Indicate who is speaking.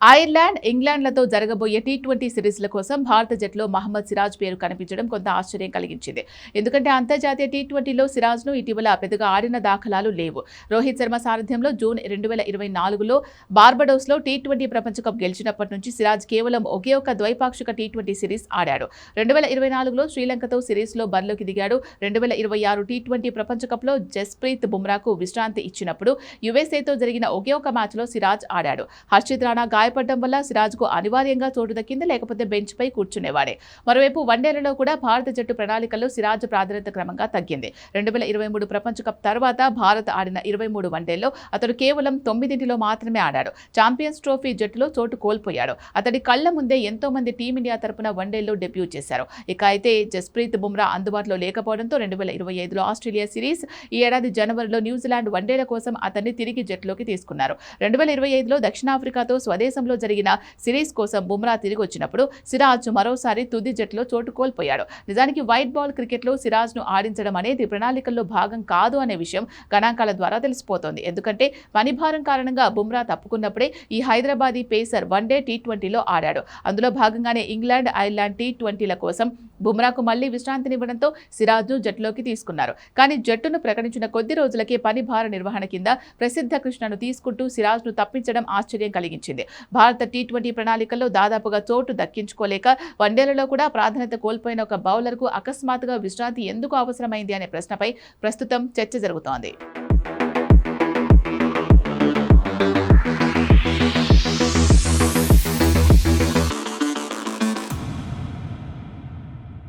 Speaker 1: Ireland, ఇంగ్లాండ్లతో జరగబోయే T20 సిరీస్ల కోసం భారత జట్టులో మహమ్మద్ సిరాజ్ పేరు కనిపించడం కొంత ఆశ్చర్యం కలిగించింది. ఎందుకంటే అంతర్జాతీయ టీ20లో సిరాజ్ను ఇటీవల పెద్దగా ఆడిన దాఖలాలు లేవు. రోహిత్ శర్మ సారథ్యంలో జూన్ 2024లో బార్బడోస్లో టీ20 ప్రపంచ కప్ గెలిచినప్పటి నుంచి సిరాజ్ కేవలం ఒకే ఒక ద్వైపాక్షిక టీ20 సిరీస్ ఆడాడు. 2024లో శ్రీలంకతో సిరీస్లో బరిలోకి దిగాడు. 2026 టీ20 ప్రపంచ కప్లో జస్ప్రీత్ బుమ్రాకు విశ్రాంతి ఇచ్చినప్పుడు యుఎస్ఏతో జరిగిన ఒకే ఒక మ్యాచ్లో సిరాజ్ ఆడాడు. హర్షిత్ రాణా గాయపడడం వల్ల సిరాజ్కు అనివార్యంగా చోటు దక్కింది, లేకపోతే బెంచ్పై కూర్చునేవాడే. మరోవైపు వన్డేలలో కూడా భారత జట్టు ప్రణాళికల్లో సిరాజ్ ప్రాధాన్యత క్రమంగా తగ్గింది. 2023 ప్రపంచ కప్ తర్వాత భారత్ ఆడిన 23 వన్డేల్లో అతడు కేవలం 9లో మాత్రమే ఆడాడు. ఛాంపియన్స్ ట్రోఫీ జట్టులో చోటు కోల్పోయాడు. అతడి కళ్ల ముందే ఎంతో మంది టీమిండియా తరపున వన్డేల్లో డెబ్యూ చేశారు. ఇక అయితే జస్ప్రీత్ బుమ్రా అందుబాటులో లేకపోవడంతో 2025లో ఆస్ట్రేలియా సిరీస్, ఈ ఏడాది జనవరిలో న్యూజిలాండ్ వన్డేల కోసం అతన్ని తిరిగి జట్టులోకి తీసుకున్నారు. 2025లో దక్షిణాఫ్రికాతో స్వదేశంలో జరిగిన సిరీస్ కోసం బుమ్రా తిరిగి వచ్చినప్పుడు సిరాజ్ మరోసారి తుది జట్టులో చోటు కోల్పోయాడు. నిజానికి వైట్ బాల్ క్రికెట్లో సిరాజ్ను ఆడించడం అనేది ప్రణాళికల్లో భాగం కాదు అనే విషయం గణాంకాల ద్వారా తెలిసిపోతోంది. ఎందుకంటే పనిభారం కారణంగా బుమ్రా తప్పుకున్నప్పుడే ఈ హైదరాబాదీ పేసర్ వన్డే టీ20లో ఆడాడు. అందులో భాగంగానే ఇంగ్లాండ్, ఐర్లాండ్ టీ20ల కోసం బుమ్రాకు మళ్లీ విశ్రాంతినివ్వడంతో సిరాజ్ను జట్టులోకి తీసుకున్నారు. కానీ జట్టును ప్రకటించిన కొద్ది రోజులకే పనిభార నిర్వహణ కింద ప్రసిద్ధ కృష్ణను తీసుకుంటూ సిరాజ్ను తప్పించడం ఆశ్చర్యం కలిగించింది. భారత టీ20 ప్రణాళికల్లో దాదాపుగా చోటు దక్కించుకోలేక వన్డేలలో కూడా ప్రాధాన్యత కోల్పోయిన ఒక బౌలర్కు అకస్మాత్తుగా విశ్రాంతి ఎందుకు అవసరమైంది అనే ప్రశ్నపై ప్రస్తుతం చర్చ జరుగుతోంది.